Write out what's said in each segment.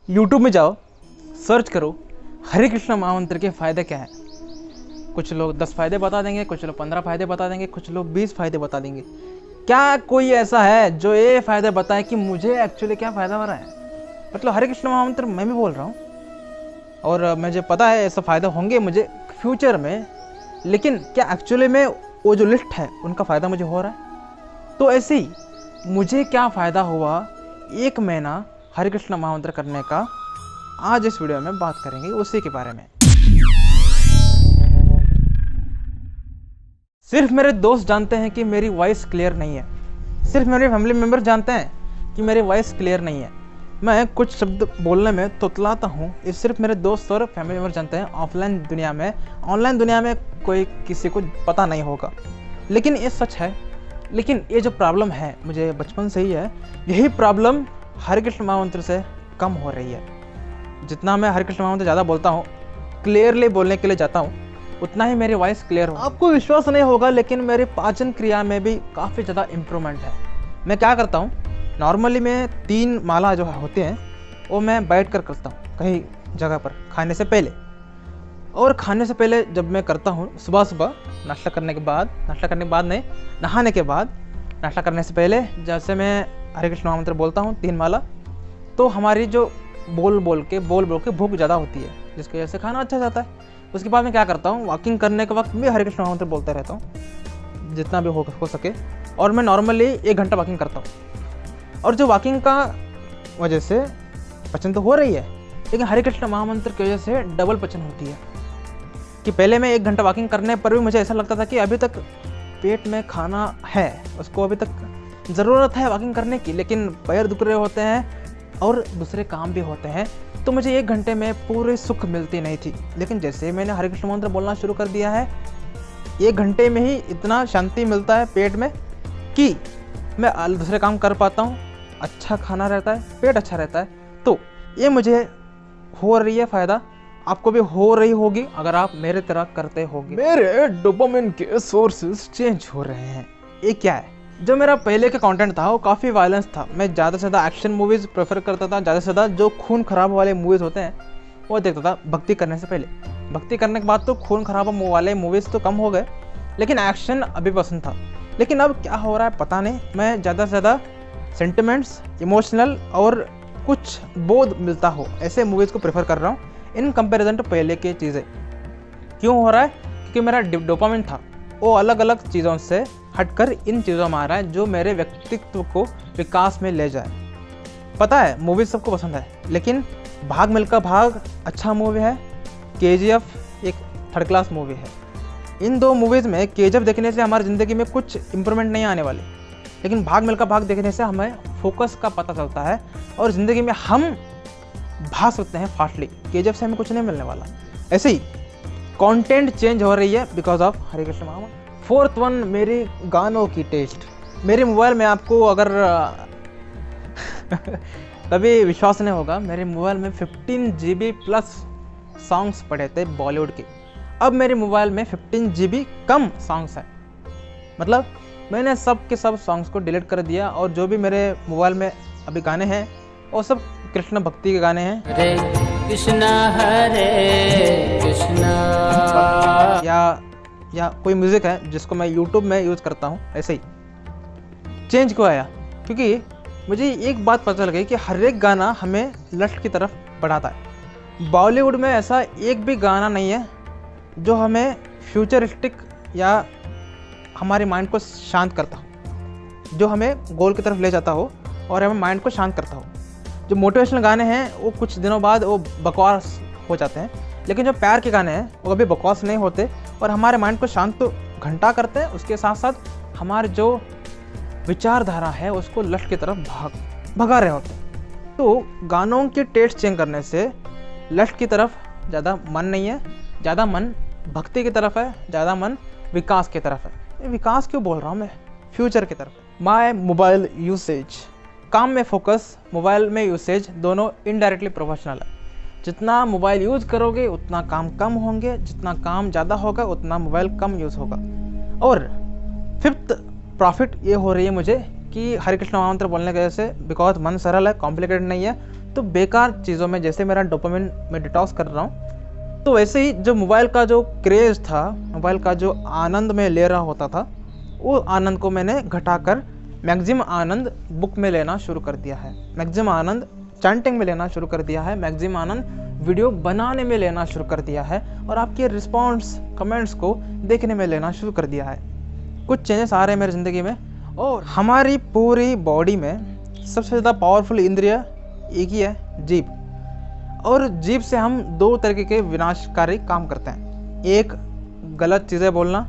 YouTube में जाओ, search करो हरे कृष्ण महामंत्र के फ़ायदे क्या हैं। कुछ लोग 10 फ़ायदे बता देंगे, कुछ लोग 15 फ़ायदे बता देंगे, कुछ लोग 20 फ़ायदे बता देंगे। क्या कोई ऐसा है जो ये फ़ायदे बताए कि मुझे एक्चुअली क्या फ़ायदा हो रहा है? मतलब हरे कृष्ण महामंत्र मैं भी बोल रहा हूँ और मुझे पता है ऐसा फ़ायदा होंगे मुझे फ्यूचर में, लेकिन क्या एक्चुअली में वो जो लिस्ट है उनका फ़ायदा मुझे हो रहा है? तो ऐसे ही मुझे क्या फ़ायदा हुआ 1 महीना हरे कृष्ण महामंत्र करने का, आज इस वीडियो में बात करेंगे उसी के बारे में। सिर्फ मेरे दोस्त जानते हैं कि मेरी वॉइस क्लियर नहीं है, सिर्फ मेरे फैमिली मेम्बर जानते हैं कि मेरी वॉइस क्लियर नहीं है। मैं कुछ शब्द बोलने में तोतलाता हूँ, ये सिर्फ मेरे दोस्त और फैमिली मेम्बर जानते हैं। ऑफलाइन दुनिया में, ऑनलाइन दुनिया में कोई किसी को पता नहीं होगा, लेकिन ये सच है। लेकिन ये जो प्रॉब्लम है मुझे बचपन से ही है, यही प्रॉब्लम हरे कृष्ण महामंत्र से कम हो रही है। जितना मैं हरे कृष्ण महामंत्र ज़्यादा बोलता हूँ, क्लियरली बोलने के लिए जाता हूँ, उतना ही मेरी वॉइस क्लियर हो। आपको विश्वास नहीं होगा, लेकिन मेरे पाचन क्रिया में भी काफ़ी ज़्यादा इम्प्रूवमेंट है। मैं क्या करता हूँ, नॉर्मली मैं 3 माला जो होते हैं वो मैं बैठ कर करता हूँ कहीं जगह पर खाने से पहले। और खाने से पहले जब मैं करता हूँ सुबह सुबह नाश्ता करने के बाद नहीं, नहाने के बाद, नाश्ता करने से पहले जैसे मैं हरे कृष्ण महामंत्र बोलता हूँ 3 माला, तो हमारी जो बोल बोल के भूख ज़्यादा होती है, जिसकी वजह से खाना अच्छा जाता है। उसके बाद मैं क्या करता हूँ, वॉकिंग करने के वक्त भी हरे कृष्ण महामंत्र बोलता रहता हूँ जितना भी हो सके। और मैं नॉर्मली 1 घंटा वॉकिंग करता हूँ। और जो वॉकिंग का वजह से पचन तो हो रही है, लेकिन हरे कृष्ण महामंत्र की वजह से डबल पचन होती है। कि पहले मैं 1 घंटा वॉकिंग करने पर भी मुझे ऐसा लगता था कि अभी तक पेट में खाना है, उसको अभी तक ज़रूरत है वॉकिंग करने की, लेकिन पैर दुख रहे होते हैं और दूसरे काम भी होते हैं, तो मुझे 1 घंटे में पूरी सुख मिलती नहीं थी। लेकिन जैसे मैंने हरे कृष्ण मंत्र बोलना शुरू कर दिया है, 1 घंटे में ही इतना शांति मिलता है पेट में कि मैं दूसरे काम कर पाता हूँ, अच्छा खाना रहता है, पेट अच्छा रहता है। तो ये मुझे हो रही है फ़ायदा, आपको भी हो रही होगी अगर आप मेरे तरह करते होगे। मेरे डोपामिन के सोर्सेज चेंज हो रहे हैं। ये क्या है? जो मेरा पहले का कंटेंट था वो काफ़ी वायलेंस था। मैं ज़्यादा से ज़्यादा एक्शन मूवीज़ प्रेफर करता था, ज़्यादा से ज़्यादा जो खून खराब वाले मूवीज़ होते हैं वो देखता था भक्ति करने से पहले। भक्ति करने के बाद तो खून खराब वाले मूवीज़ तो कम हो गए, लेकिन एक्शन अभी पसंद था। लेकिन अब क्या हो रहा है पता नहीं, मैं ज़्यादा से ज़्यादा सेंटिमेंट्स, इमोशनल और कुछ बोध मिलता हो ऐसे मूवीज़ को प्रेफर कर रहा हूँ इन कंपेरिजन टू पहले की चीज़ें। क्यों हो रहा है? क्योंकि मेरा डोपामिन था वो अलग अलग चीज़ों से हटकर इन चीज़ों में आ रहा है जो मेरे व्यक्तित्व को विकास में ले जाए। पता है मूवी सबको पसंद है, लेकिन भाग मिल्खा भाग अच्छा मूवी है, KGF एक 3rd क्लास मूवी है। इन 2 मूवीज़ में KGF देखने से हमारी ज़िंदगी में कुछ इम्प्रूवमेंट नहीं आने वाले, लेकिन भाग मिल्खा भाग देखने से हमें फोकस का पता चलता है और ज़िंदगी में हम भाग सकते हैं फास्टली। KGF से हमें कुछ नहीं मिलने वाला। ऐसे ही कंटेंट चेंज हो रही है बिकॉज ऑफ हरे कृष्ण महामंत्र। 4th वन, मेरी गानों की टेस्ट। मेरे मोबाइल में आपको अगर कभी विश्वास नहीं होगा, मेरे मोबाइल में 15 GB प्लस सॉन्ग्स पड़े थे बॉलीवुड के। अब मेरे मोबाइल में 15 GB कम सॉन्ग्स है। मतलब मैंने सब के सब सॉन्ग्स को डिलीट कर दिया और जो भी मेरे मोबाइल में अभी गाने हैं वो सब कृष्ण भक्ति के गाने हैं। हरे कृष्णा या कोई म्यूज़िक है जिसको मैं यूट्यूब में यूज़ करता हूँ। ऐसे ही चेंज क्यों आया? क्योंकि मुझे एक बात पता चल गई कि हर एक गाना हमें लस्ट की तरफ बढ़ाता है। बॉलीवुड में ऐसा एक भी गाना नहीं है जो हमें फ्यूचरिस्टिक या हमारे माइंड को शांत करता हो, जो हमें गोल की तरफ ले जाता हो और हमें माइंड को शांत करता हो। जो मोटिवेशनल गाने हैं वो कुछ दिनों बाद वो बकवास हो जाते हैं, लेकिन जो प्यार के गाने हैं वो कभी बकवास नहीं होते और हमारे माइंड को शांत तो घंटा करते हैं, उसके साथ साथ हमारे जो विचारधारा है उसको लक्ष्य की तरफ भगा रहे होते हैं। तो गानों की टेस्ट चेंज करने से लक्ष्य की तरफ ज़्यादा मन नहीं है, ज़्यादा मन भक्ति की तरफ है, ज़्यादा मन विकास की तरफ है। विकास क्यों बोल रहा हूँ मैं? फ्यूचर की तरफ। माय मोबाइल यूसेज, काम में फोकस, मोबाइल में यूसेज, दोनों इनडायरेक्टली प्रोफेशनल है। जितना मोबाइल यूज़ करोगे उतना काम कम होंगे, जितना काम ज़्यादा होगा उतना मोबाइल कम यूज़ होगा। और 5th प्रॉफिट ये हो रही है मुझे कि हरे कृष्ण महामंत्र बोलने की वजह से, बिकॉज मन सरल है, कॉम्प्लिकेटेड नहीं है, तो बेकार चीज़ों में, जैसे मेरा डोपामिन में डिटॉक्स कर रहा हूँ, तो वैसे ही जो मोबाइल का जो क्रेज़ था, मोबाइल का जो आनंद में ले रहा होता था, वो आनंद को मैंने घटाकर मैक्सिमम आनंद बुक में लेना शुरू कर दिया है, मैक्सिमम आनंद चैंटिंग में लेना शुरू कर दिया है, मैक्सिमम आनंद वीडियो बनाने में लेना शुरू कर दिया है, और आपके रिस्पॉन्स कमेंट्स को देखने में लेना शुरू कर दिया है। कुछ चेंजेस आ रहे हैं मेरी ज़िंदगी में। और हमारी पूरी बॉडी में सबसे ज़्यादा पावरफुल इंद्रिय एक ही है, जीभ। और जीभ से हम दो तरीके के विनाशकारी काम करते हैं। एक, गलत चीज़ें बोलना,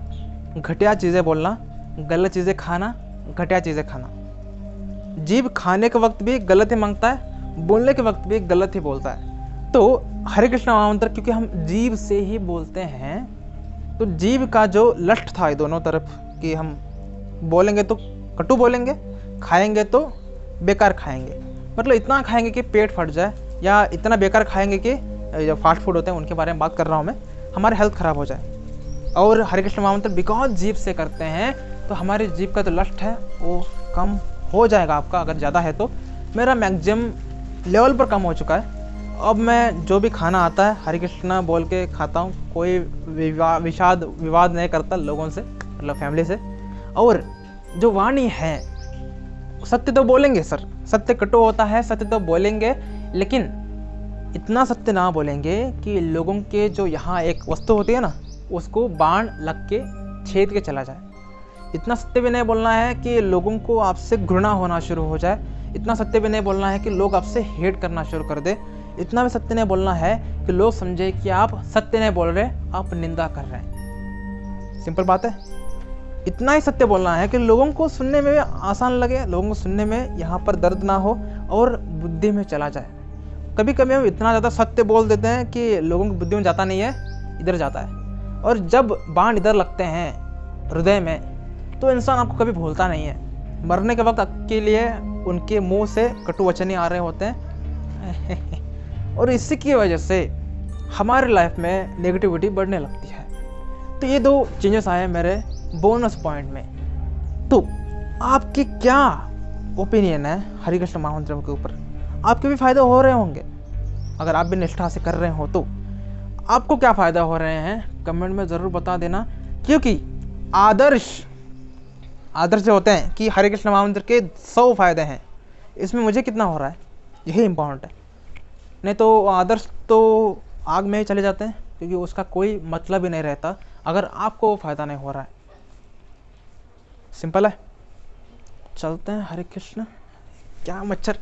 घटिया चीज़ें बोलना, गलत चीज़ें खाना, घटिया चीज़ें खाना। जीभ खाने के वक्त भी गलत ही मांगता है, बोलने के वक्त भी गलत ही बोलता है। तो हरे कृष्ण महामंत्र, क्योंकि हम जीभ से ही बोलते हैं, तो जीभ का जो लस्ट था दोनों तरफ कि हम बोलेंगे तो कटु बोलेंगे, खाएंगे तो बेकार खाएंगे, मतलब इतना खाएंगे कि पेट फट जाए, या इतना बेकार खाएंगे कि जो फास्ट फूड होते हैं उनके बारे में बात कर रहा हूँ मैं, हमारी हेल्थ ख़राब हो जाए। और हरे कृष्ण महामंत्र बिकॉज जीभ से करते हैं, तो हमारी जीभ का जो लस्ट है वो कम हो जाएगा आपका, अगर ज़्यादा है तो। मेरा मैक्सिमम लेवल पर कम हो चुका है। अब मैं जो भी खाना आता है हरे कृष्णा बोल के खाता हूँ, कोई विवाद नहीं करता लोगों से, मतलब फैमिली से। और जो वाणी है, सत्य तो बोलेंगे सर, सत्य कटु होता है, सत्य तो बोलेंगे, लेकिन इतना सत्य ना बोलेंगे कि लोगों के जो यहाँ एक वस्तु होती है ना, उसको बाण लग के छेद के चला जाए। इतना सत्य भी नहीं बोलना है कि लोगों को आपसे घृणा होना शुरू हो जाए। इतना सत्य भी नहीं बोलना है कि लोग आपसे हेट करना शुरू कर दे। इतना भी सत्य नहीं बोलना है कि लोग समझे कि आप सत्य नहीं बोल रहे, आप निंदा कर रहे हैं। सिंपल बात है। इतना ही सत्य बोलना है कि लोगों को सुनने में आसान लगे, लोगों को सुनने में यहाँ पर दर्द ना हो और बुद्धि में चला जाए। कभी कभी हम इतना ज़्यादा सत्य बोल देते हैं कि लोगों की बुद्धि में जाता नहीं है, इधर जाता है। और जब बाण इधर लगते हैं हृदय में, तो इंसान आपको कभी भूलता नहीं है। मरने के वक्त के लिए उनके मुंह से कटु वचन ही आ रहे होते हैं। और इसी की वजह से हमारे लाइफ में नेगेटिविटी बढ़ने लगती है। तो ये दो चेंजेस आए मेरे बोनस पॉइंट में। तो आपके क्या ओपिनियन है हरे कृष्ण महामंत्र के ऊपर? आपके भी फायदे हो रहे होंगे, अगर आप भी निष्ठा से कर रहे हो तो आपको क्या फ़ायदा हो रहे हैं कमेंट में ज़रूर बता देना। क्योंकि आदर्श जो होते हैं कि हरे कृष्ण महामंत्र के 100 फायदे हैं, इसमें मुझे कितना हो रहा है यही इम्पोर्टेंट है। नहीं तो आदर्श तो आग में ही चले जाते हैं, क्योंकि उसका कोई मतलब ही नहीं रहता अगर आपको फ़ायदा नहीं हो रहा है। सिंपल है। चलते हैं। हरे कृष्ण। क्या मच्छर